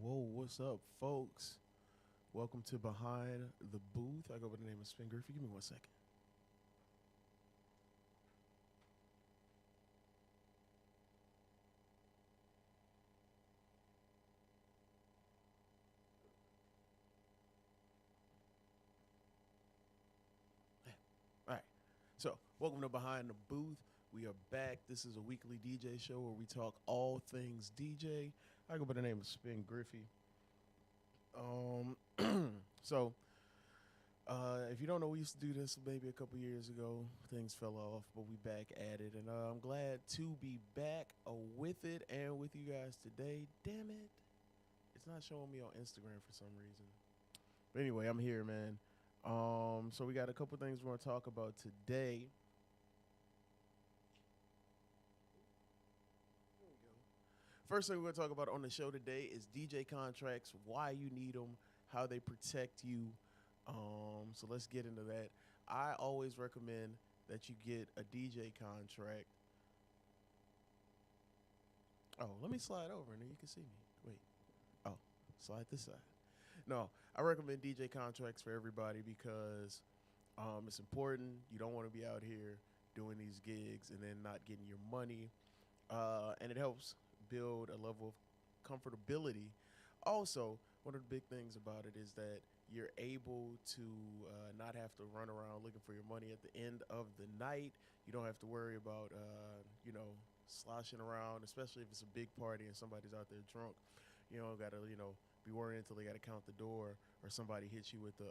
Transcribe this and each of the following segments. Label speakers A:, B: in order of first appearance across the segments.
A: Whoa, what's up, folks? Welcome to Behind the Booth. I go by the name of Spin Griffey. Give me 1 second. All right. So, welcome to Behind the Booth. We are back. This is a weekly DJ show where we talk all things DJ. I go by the name of Spin Griffey. Um, so if you don't know, we used to do this maybe a couple years ago. Things fell off, but we back at it, and I'm glad to be back with it and with you guys today. Damn it, it's not showing me on Instagram for some reason. But anyway, I'm here, man. So we got a couple things we're gonna talk about today. First thing we're gonna talk about on the show today is DJ contracts, why you need them, how they protect you. So let's get into that. I always recommend that you get a DJ contract. Oh, let me slide over and then you can see me. Wait. Oh, slide this side. No, I recommend DJ contracts for everybody because it's important. You don't want to be out here doing these gigs and then not getting your money. And it helps build a level of comfortability. Also, one of the big things about it is that you're able to not have to run around looking for your money at the end of the night. You don't have to worry about, sloshing around, especially if it's a big party and somebody's out there drunk. You don't got to, be worrying until they got to count the door or somebody hits you with the,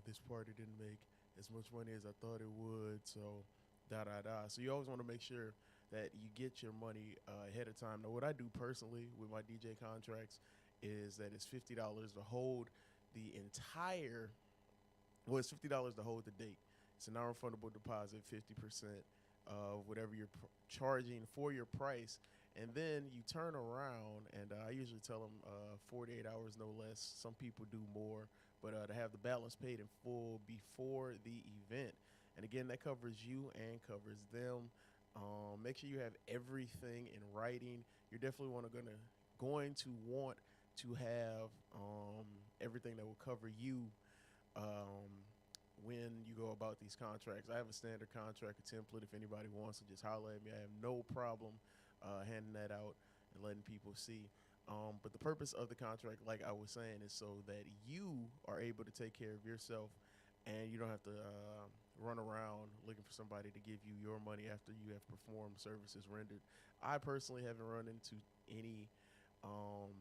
A: this party didn't make as much money as I thought it would. So, da da da. So, you always want to make sure that you get your money ahead of time. Now, what I do personally with my DJ contracts is that it's $50 to hold the entire. Well, it's $50 to hold the date. It's a non-refundable deposit, 50% of whatever you're charging for your price, and then you turn around and I usually tell them 48 hours no less. Some people do more, but to have the balance paid in full before the event. And again, that covers you and covers them. Make sure you have everything in writing. You're definitely going to want to have everything that will cover you um, when you go about these contracts. I have a standard contract, a template. If anybody wants to just holler at me, I have no problem handing that out and letting people see. But the purpose of the contract, like I was saying, is so that you are able to take care of yourself and you don't have to run around looking for somebody to give you your money after you have performed services rendered. I personally haven't run into any um,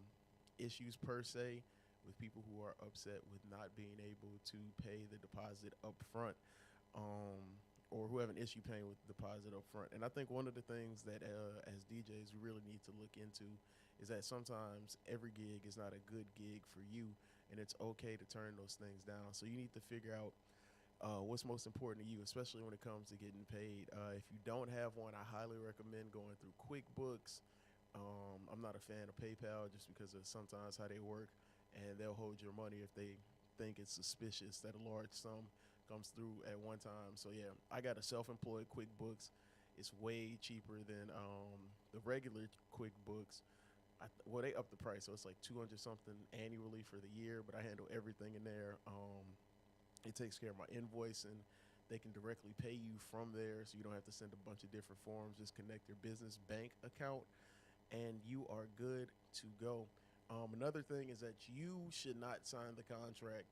A: issues per se with people who are upset with not being able to pay the deposit up front, um, or who have an issue paying with the deposit up front. And I think one of the things that as DJs we really need to look into is that sometimes every gig is not a good gig for you, and it's okay to turn those things down. So you need to figure out what's most important to you, especially when it comes to getting paid. If you don't have one, I highly recommend going through QuickBooks. I'm not a fan of PayPal just because of sometimes how they work, and they'll hold your money if they think it's suspicious that a large sum comes through at one time. So yeah, I got a self-employed QuickBooks. It's way cheaper than the regular QuickBooks. Well, they up the price, so it's like 200 something annually for the year, but I handle everything in there. It takes care of my invoice, and they can directly pay you from there, so you don't have to send a bunch of different forms. Just connect your business bank account and you are good to go. Another thing is that you should not sign the contract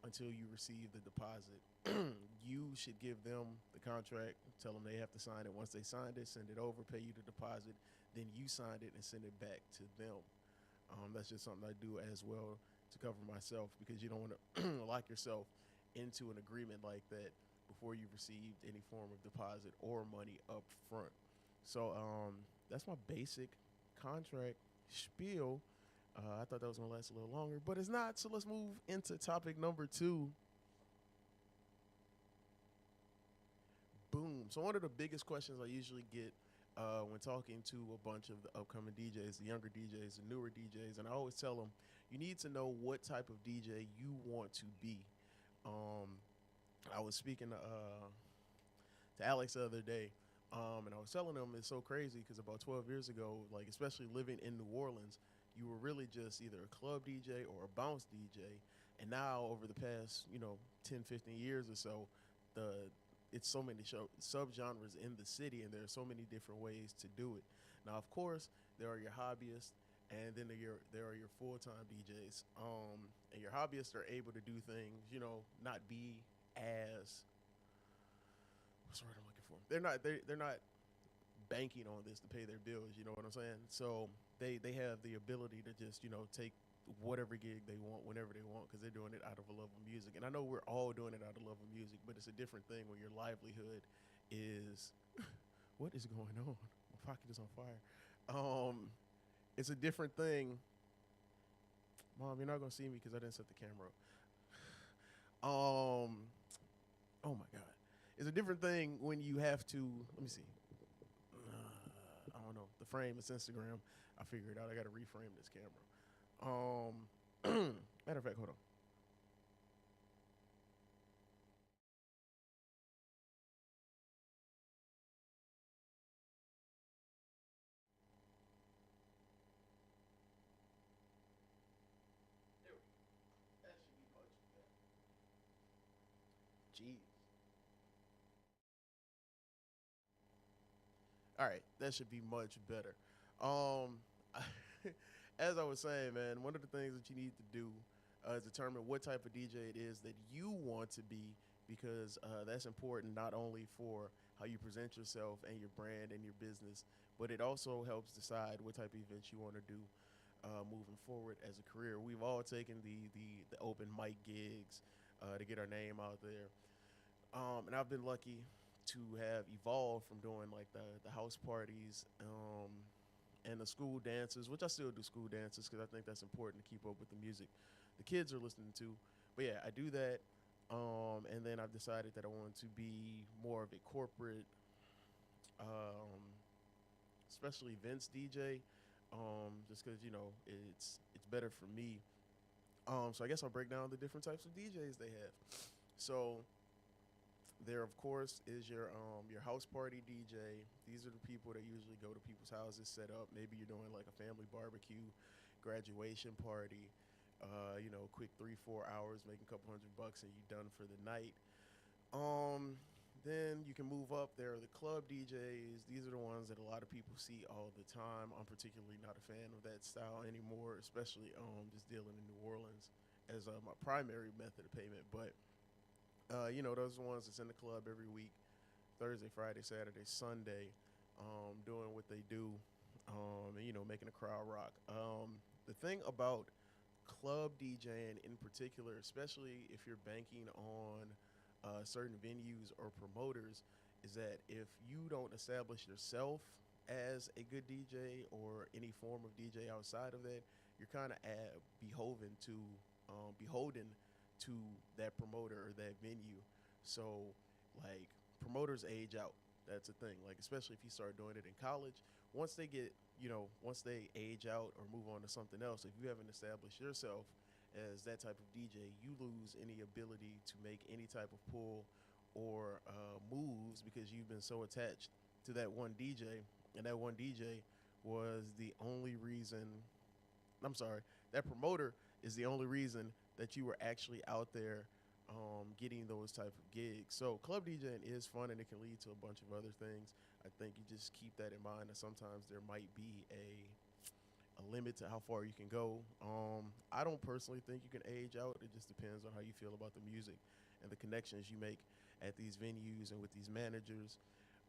A: until you receive the deposit. You should give them the contract, tell them they have to sign it. Once they signed it, send it over, pay you the deposit. Then you signed it and send it back to them. That's just something I do as well to cover myself, because you don't want to lock yourself into an agreement like that before you've received any form of deposit or money up front. So that's my basic contract spiel. I thought that was going to last a little longer, but it's not. So let's move into topic number two. Boom. So one of the biggest questions I usually get when talking to a bunch of the upcoming DJs, the younger DJs, the newer DJs, and I always tell them, you need to know what type of DJ you want to be. Um, I was speaking to Alex the other day, and I was telling him it's so crazy because about 12 years ago, like especially living in New Orleans, you were really just either a club DJ or a bounce DJ. And now over the past, 10, 15 years or so, the it's so many subgenres in the city, and there are so many different ways to do it. Now, of course, there are your hobbyists, and then there are your full time DJs. And your hobbyists are able to do things, not be as what's the word I'm looking for? They're not banking on this to pay their bills. You know what I'm saying? So they have the ability to just take whatever gig they want whenever they want because they're doing it out of a love of music. And I know we're all doing it out of love of music, but it's a different thing when your livelihood is what is going on? My pocket is on fire. It's a different thing. Mom, you're not gonna see me because I didn't set the camera up. Um, oh my God, it's a different thing when you have to. Let me see. I don't know. The frame is Instagram. I figured out. I got to reframe this camera. Matter of fact, hold on. There we go. That should be much better. Jeez. All right, that should be much better. Um, as I was saying, man, one of the things that you need to do is determine what type of DJ it is that you want to be, because that's important not only for how you present yourself and your brand and your business, but it also helps decide what type of events you want to do moving forward as a career. We've all taken the open mic gigs to get our name out there, and I've been lucky to have evolved from doing like the house parties and the school dances, which I still do school dances because I think that's important to keep up with the music the kids are listening to. But yeah, I do that. And then I've decided that I want to be more of a corporate, um, especially events DJ, just because it's better for me. So I guess I'll break down the different types of DJs they have. So there, of course, is your house party DJ. These are the people that usually go to people's houses, set up. Maybe you're doing like a family barbecue, graduation party. Quick 3 4 hours, making a couple $100, and you're done for the night. Um, then you can move up. There are the club DJs. These are the ones that a lot of people see all the time. I'm particularly not a fan of that style anymore, especially just dealing in New Orleans as my primary method of payment. But those are the ones that's in the club every week, Thursday, Friday, Saturday, Sunday, doing what they do, and making the crowd rock. The thing about club DJing in particular, especially if you're banking on certain venues or promoters, is that if you don't establish yourself as a good DJ or any form of DJ outside of that, you're kind of beholden to that promoter or that venue. So, like, promoters age out. That's a thing. Like, especially if you start doing it in college, once they get, once they age out or move on to something else, if you haven't established yourself as that type of DJ, you lose any ability to make any type of pull or moves because you've been so attached to that one DJ, and that one DJ was the only reason. I'm sorry, that promoter is the only reason that you were actually out there getting those type of gigs. So club DJing is fun and it can lead to a bunch of other things. I think you just keep that in mind that sometimes there might be a limit to how far you can go. I don't personally think you can age out. It just depends on how you feel about the music and the connections you make at these venues and with these managers.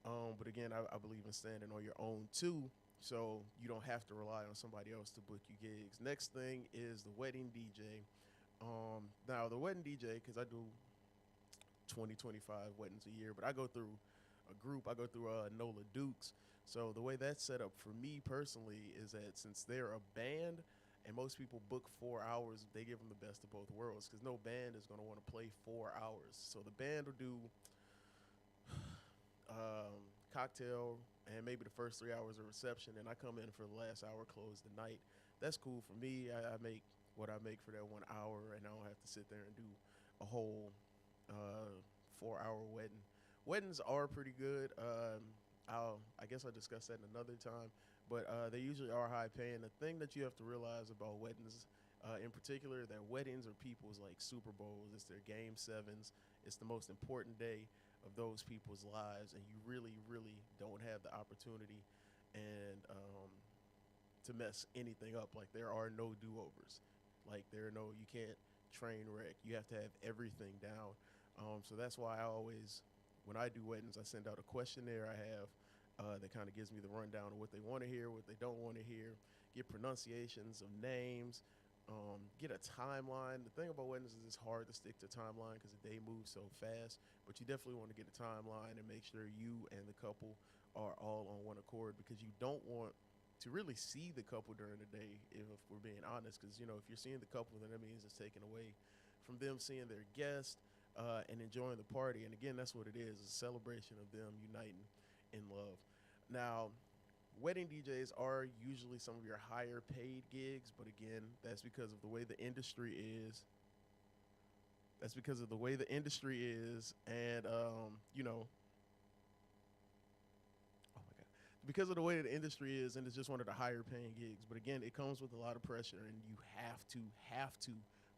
A: But again, I believe in standing on your own too, so you don't have to rely on somebody else to book you gigs. Next thing is the wedding DJ. Now the wedding DJ, because I do 20, 25 weddings a year, but I go through a group. I go through Nola Dukes. So the way that's set up for me personally is that since they're a band and most people book 4 hours, they give them the best of both worlds because no band is going to want to play 4 hours. So the band will do cocktail and maybe the first 3 hours of reception, and I come in for the last hour, close the night. That's cool for me. I make what I make for that 1 hour, and I don't have to sit there and do a whole 4 hour wedding. Weddings are pretty good. I guess I'll discuss that another time. but they usually are high paying. The thing that you have to realize about weddings, in particular, that weddings are people's like Super Bowls. It's their game sevens. It's the most important day of those people's lives, and you really, really don't have the opportunity and to mess anything up. Like there are no do overs. Like there are no you can't train wreck. You have to have everything down. So that's why I always, when I do weddings, I send out a questionnaire I have that kind of gives me the rundown of what they want to hear, what they don't want to hear, get pronunciations of names, get a timeline. The thing about weddings is it's hard to stick to timeline because the day moves so fast, but you definitely want to get a timeline and make sure you and the couple are all on one accord because you don't want to really see the couple during the day if we're being honest because if you're seeing the couple then that means it's taken away from them seeing their guest and enjoying the party. And again, that's what it is. It's a celebration of them uniting in love. Now, wedding DJs are usually some of your higher paid gigs, but again, that's because of the way the industry is. That's because of the way the industry is, and oh my god, because of the way the industry is, and it's just one of the higher paying gigs. But again, it comes with a lot of pressure, and you have to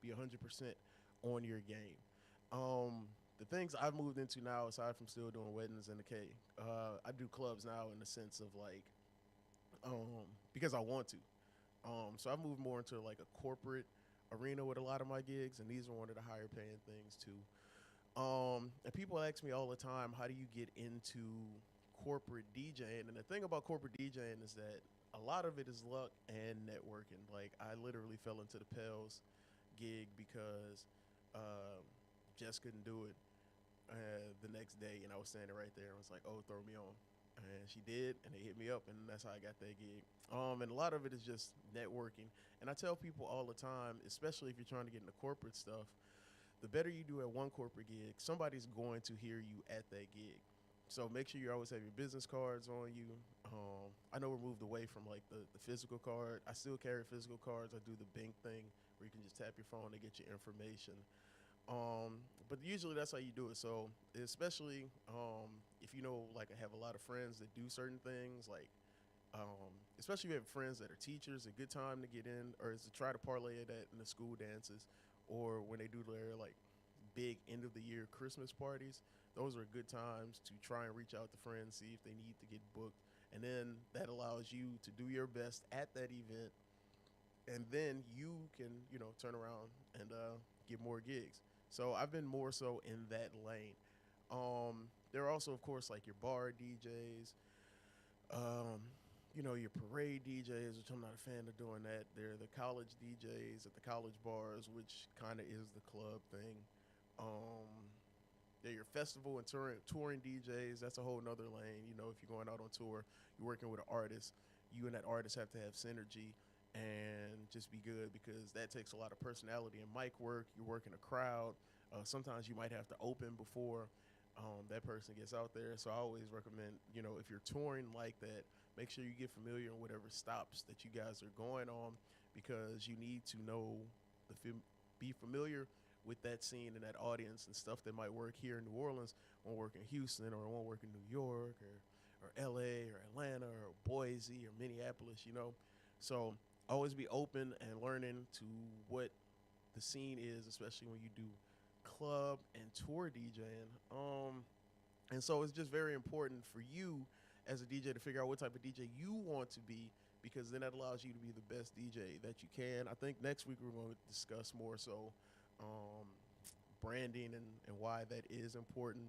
A: be 100% on your game. The things I've moved into now, aside from still doing weddings in the K, I do clubs now in the sense of like, because I want to. So I've moved more into like a corporate arena with a lot of my gigs, and these are one of the higher paying things too. And people ask me all the time, how do you get into corporate DJing? And the thing about corporate DJing is that a lot of it is luck and networking. Like I literally fell into the Pels gig because Jess couldn't do it the next day, and I was standing right there and was like, "Oh, throw me on." And she did, and they hit me up, and that's how I got that gig. And a lot of it is just networking. And I tell people all the time, especially if you're trying to get into corporate stuff, the better you do at one corporate gig, somebody's going to hear you at that gig. So make sure you always have your business cards on you. I know we're moved away from like the physical card. I still carry physical cards. I do the bank thing where you can just tap your phone to get your information. But usually that's how you do it. So especially if like I have a lot of friends that do certain things, like especially if you have friends that are teachers, a good time to get in or is to try to parlay that in the school dances or when they do their like big end of the year Christmas parties. Those are good times to try and reach out to friends, see if they need to get booked. And then that allows you to do your best at that event. And then you can, turn around and get more gigs. So I've been more so in that lane. There are also, of course, like your bar DJs, your parade DJs, which I'm not a fan of doing that. They're the college DJs at the college bars, which kind of is the club thing. They're your festival and touring DJs. That's a whole nother lane. If you're going out on tour, you're working with an artist. You and that artist have to have synergy and just be good because that takes a lot of personality and mic work. You work in a crowd. Sometimes you might have to open before that person gets out there. So I always recommend, if you're touring like that, make sure you get familiar on whatever stops that you guys are going on because you need to know be familiar with that scene and that audience and stuff that might work here in New Orleans won't work in Houston or it won't work in New York or LA or Atlanta or Boise or Minneapolis. So always be open and learning to what the scene is, especially when you do club and tour DJing. And so it's just very important for you as a DJ to figure out what type of DJ you want to be because then that allows you to be the best DJ that you can. I think next week we're going to discuss more so branding and why that is important.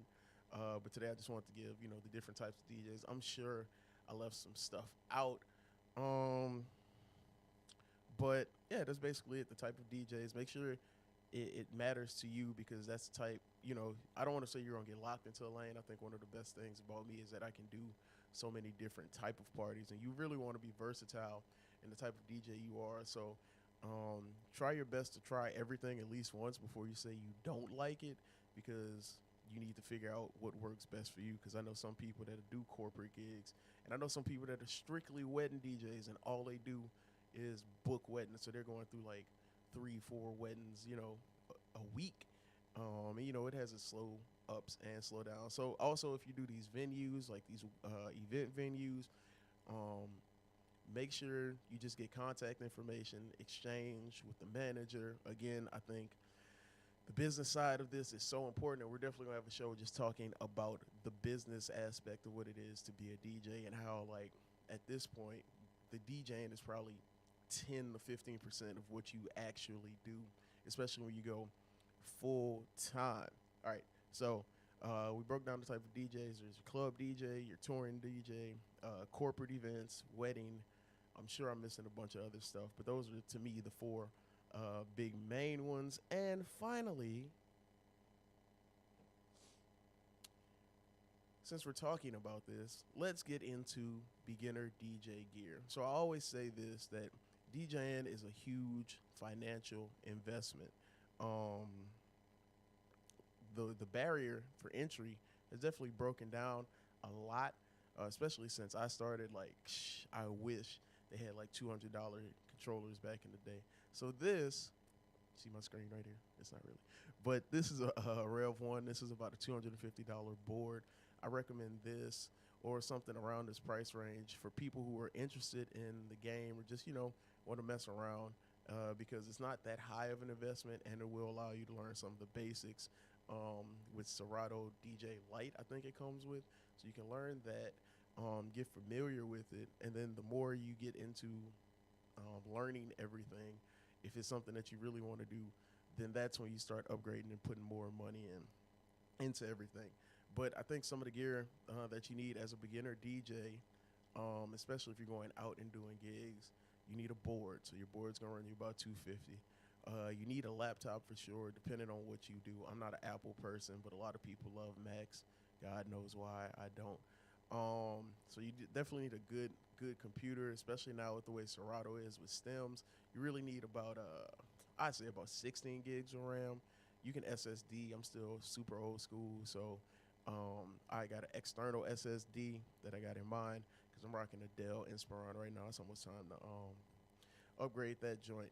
A: But today I just want to give, the different types of DJs. I'm sure I left some stuff out. But yeah, that's basically it. The type of DJs. Make sure it matters to you because that's the type, I don't want to say you're going to get locked into a lane. I think one of the best things about me is that I can do so many different type of parties and you really want to be versatile in the type of DJ you are. So try your best to try everything at least once before you say you don't like it because you need to figure out what works best for you because I know some people that do corporate gigs and I know some people that are strictly wedding DJs and all they do is book weddings. So they're going through like 3-4 weddings, a week. And, it has its slow ups and slow down. So also if you do these venues, like these event venues, make sure you just get contact information, exchange with the manager. Again, I think the business side of this is so important, and we're definitely gonna have a show just talking about the business aspect of what it is to be a DJ and how, like, at this point, the DJing is probably 10 to 15% of what you actually do, especially when you go full time. All right, so we broke down the type of DJs. There's your club DJ, your touring DJ, corporate events, wedding. I'm sure I'm missing a bunch of other stuff, but those are to me the four big main ones. And finally, since we're talking about this, let's get into beginner DJ gear. So I always say this, that DJing is a huge financial investment. Um, the barrier for entry has definitely broken down a lot, especially since I started. Like, I wish they had like $200 controllers back in the day. So this, see my screen right here? It's not really, but this is a Rev One. This is about a $250 board. I recommend this or something around this price range for people who are interested in the game or just want to mess around. Because it's not that high of an investment, and it will allow you to learn some of the basics with Serato DJ Lite, I think it comes with. So you can learn that, get familiar with it, and then the more you get into learning everything, if it's something that you really want to do, then that's when you start upgrading and putting more money into everything. But I think some of the gear that you need as a beginner DJ, especially if you're going out and doing gigs, you need a board. So your board's gonna run you about $250. You need a laptop for sure, depending on what you do. I'm not an Apple person, but a lot of people love Macs. God knows why I don't. So you definitely need a good computer, especially now with the way Serato is with stems. You really need about I'd say about 16 gigs of RAM. You can SSD. I'm still super old school, so I got an external SSD that I got in mind because I'm rocking a Dell Inspiron right now. It's almost time to upgrade that joint.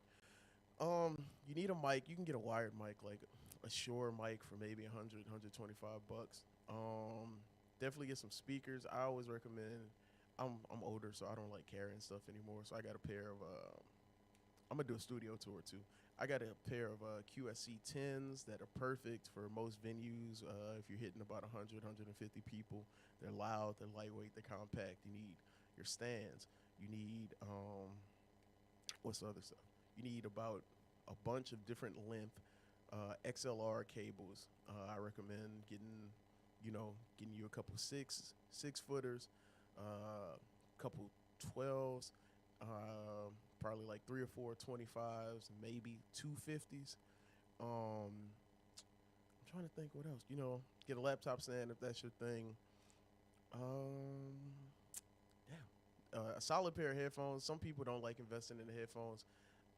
A: You need a mic. You can get a wired mic, like a Shure mic for maybe 100, 125 bucks. Definitely get some speakers. I always recommend. I'm older, so I don't like carrying stuff anymore. So I got a pair of. I'm gonna do a studio tour too. I got a pair of QSC 10s that are perfect for most venues. If you're hitting about 100, 150 people, they're loud, they're lightweight, they're compact. You need your stands. You need what's the other stuff? You need about a bunch of different length XLR cables. I recommend getting you a couple six footers, a couple 12s, probably like 3 or 4 25s, maybe 250s. I'm trying to think what else. Get a laptop stand if that's your thing. A solid pair of headphones. Some people don't like investing in the headphones.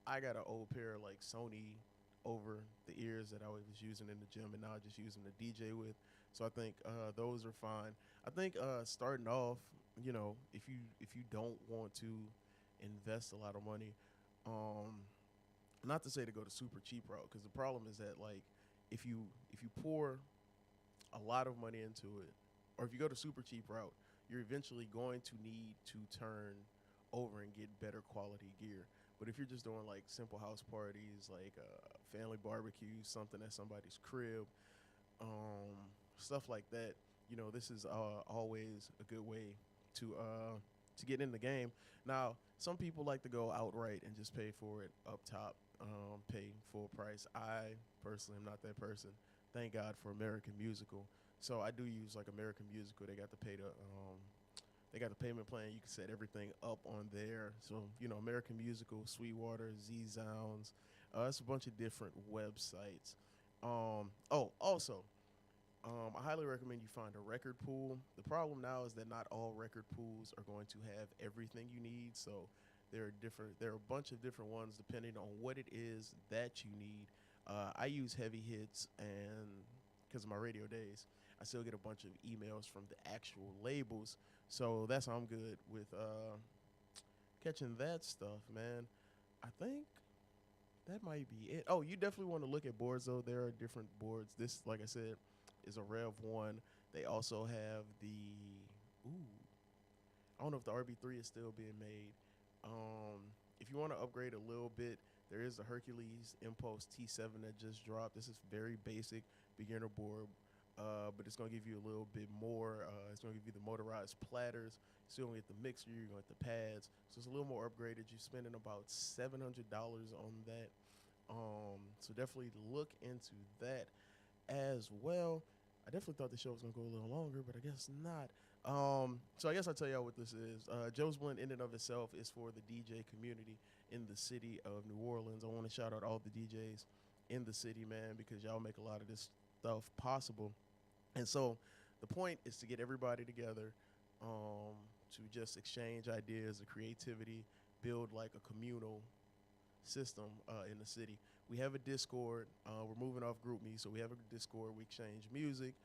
A: I got an old pair of like Sony over the ears that I was using in the gym, and now I just use them to DJ with. So I think those are fine. I think starting off, if you don't want to invest a lot of money, not to say to go to super cheap route, because the problem is that, like, if you pour a lot of money into it, or if you go to super cheap route, you're eventually going to need to turn over and get better quality gear. But if you're just doing like simple house parties, like family barbecues, something at somebody's crib, stuff like that, this is always a good way to get in the game. Now, some people like to go outright and just pay for it up top, pay full price. I personally am not that person. Thank God for American Musical. So I do use like American Musical. They got the payment plan. You can set everything up on there. So, American Musical, Sweetwater, Z-Sounds. It's a bunch of different websites. Also, I highly recommend you find a record pool. The problem now is that not all record pools are going to have everything you need. So there are a bunch of different ones depending on what it is that you need. I use Heavy Hits, and because of my radio days, I still get a bunch of emails from the actual labels. So that's how I'm good with catching that stuff, man. I think that might be it. Oh, you definitely want to look at boards, though. There are different boards. This, like I said, is a Rev 1. They also have the, I don't know if the RB3 is still being made. If you want to upgrade a little bit, there is the Hercules Impulse T7 that just dropped. This is very basic beginner board, but it's going to give you a little bit more. It's going to give you the motorized platters. So you're going to get the mixer, you're going to get the pads. So it's a little more upgraded. You're spending about $700 on that. So definitely look into that as well. I definitely thought the show was gonna go a little longer, but I guess not. So I guess I'll tell y'all what this is. Joe's Blend in and of itself is for the DJ community in the city of New Orleans. I want to shout out all the DJs in the city, man, because y'all make a lot of this stuff possible. And so the point is to get everybody together, to just exchange ideas, of creativity, build like a communal system in the city. We have a Discord. We're moving off GroupMe, so we have a Discord. We exchange music,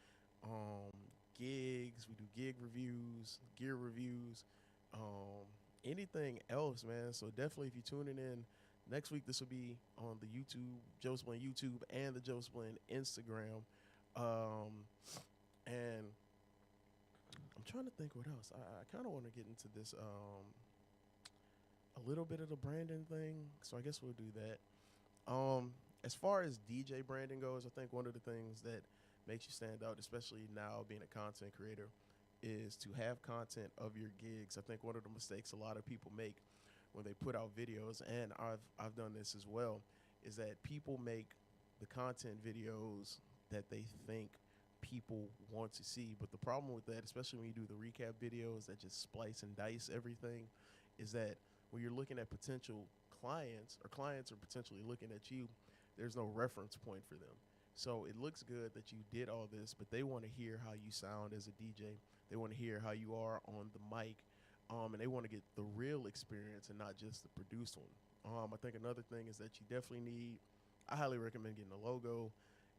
A: um, gigs. We do gig reviews, gear reviews, anything else, man. So definitely, if you're tuning in next week, this will be on the YouTube, Joe Splin YouTube, and the Joe Splin Instagram. Um, and I'm trying to think what else. I kind of want to get into this. A little bit of the branding thing, so I guess we'll do that. As far as DJ branding goes, I think one of the things that makes you stand out, especially now being a content creator, is to have content of your gigs. I think one of the mistakes a lot of people make when they put out videos, and I've done this as well, is that people make the content videos that they think people want to see. But the problem with that, especially when you do the recap videos that just splice and dice everything, is that when you're looking at potential clients, or clients are potentially looking at you, there's no reference point for them. So it looks good that you did all this, but they want to hear how you sound as a DJ. They want to hear how you are on the mic, and they want to get the real experience and not just the produced one. I think another thing is that you definitely need, I highly recommend getting a logo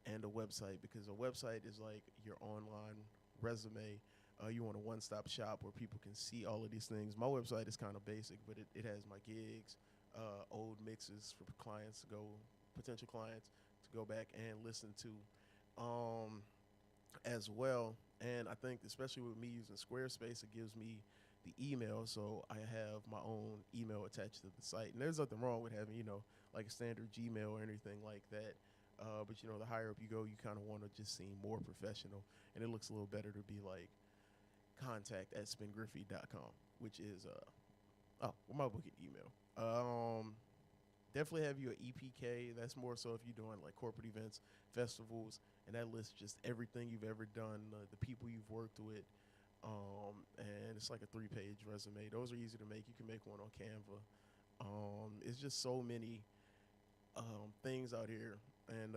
A: and a website, because a website is like your online resume. You want a one-stop shop where people can see all of these things. My website is kind of basic, but it has my gigs, old mixes for clients to go, potential clients to go back and listen to, as well. And I think, especially with me using Squarespace, it gives me the email, so I have my own email attached to the site. And there's nothing wrong with having, like a standard Gmail or anything like that. But the higher up you go, you kind of want to just seem more professional, and it looks a little better to be like contact@spingriffy.com, which is my booking email. Definitely have you an EPK. That's more so if you're doing like corporate events, festivals, and that lists just everything you've ever done, the people you've worked with, and it's like a 3-page resume. Those are easy to make. You can make one on Canva. It's just so many things out here, and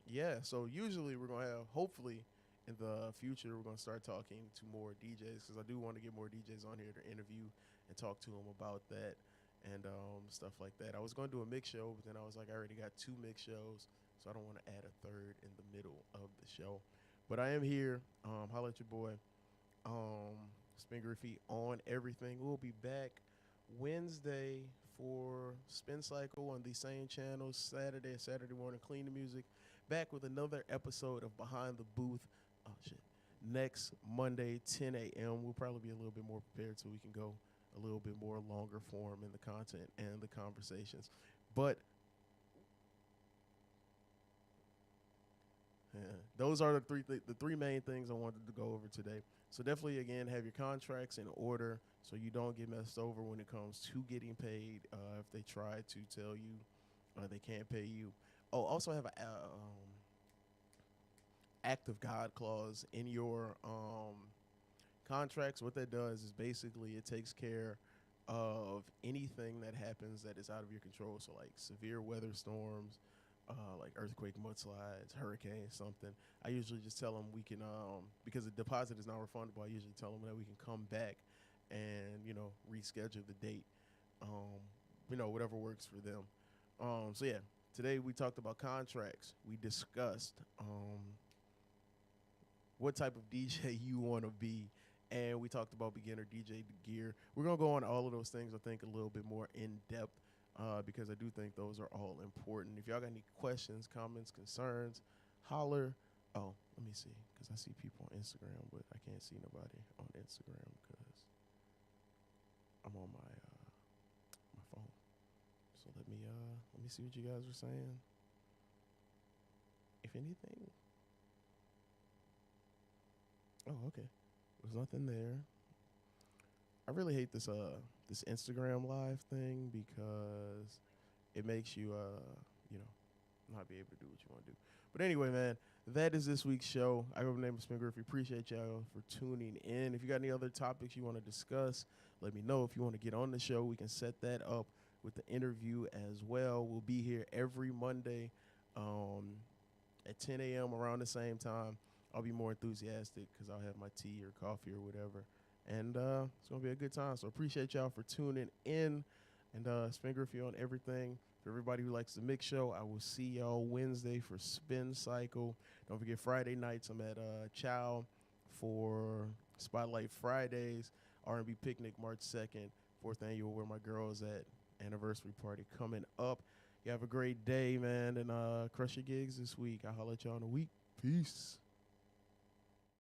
A: yeah. So usually we're gonna have, hopefully, in the future, we're gonna start talking to more DJs, because I do want to get more DJs on here to interview and talk to them about that and stuff like that. I was going to do a mix show, but then I was like, I already got 2 mix shows, so I don't want to add a third in the middle of the show. But I am here. Holla at your boy. Spin Griffy on everything. We'll be back Wednesday for Spin Cycle on the same channel. Saturday morning, Clean the Music. Back with another episode of Behind the Booth. Oh, shit. Next Monday, 10 a.m. We'll probably be a little bit more prepared so we can go a little bit more longer form in the content and the conversations. But yeah, those are the three main things I wanted to go over today. So definitely, again, have your contracts in order so you don't get messed over when it comes to getting paid. If they try to tell you they can't pay you. Oh, also have a act of God clause in your contracts. What that does is basically it takes care of anything that happens that is out of your control. So like severe weather storms, like earthquake, mudslides, hurricanes, something. I usually just tell them we can, because the deposit is not refundable, I usually tell them that we can come back and, reschedule the date, whatever works for them. So yeah, today we talked about contracts. We discussed what type of DJ you want to be, and we talked about beginner DJ gear. We're going to go on all of those things, I think, a little bit more in depth, because I do think those are all important. If y'all got any questions, comments, concerns, holler. Oh, let me see, because I see people on Instagram, but I can't see nobody on Instagram because I'm on my Let me see what you guys are saying. If anything. Oh, okay. There's nothing there. I really hate this Instagram live thing because it makes you you know, not be able to do what you want to do. But anyway, man, that is this week's show. I go by the name of Spin Griffey. Appreciate y'all for tuning in. If you got any other topics you want to discuss, let me know. If you want to get on the show, we can set that up with the interview as well. We'll be here every Monday at 10 a.m. around the same time. I'll be more enthusiastic because I'll have my tea or coffee or whatever. And it's going to be a good time. So appreciate y'all for tuning in. And Spin Griffey on everything. For everybody who likes the mix show, I will see y'all Wednesday for Spin Cycle. Don't forget Friday nights, I'm at Chow for Spotlight Fridays. R&B Picnic March 2nd. 4th annual Where My Girls At anniversary party coming up. You have a great day, man, and crush your gigs this week. I'll holler at y'all in a week. Peace.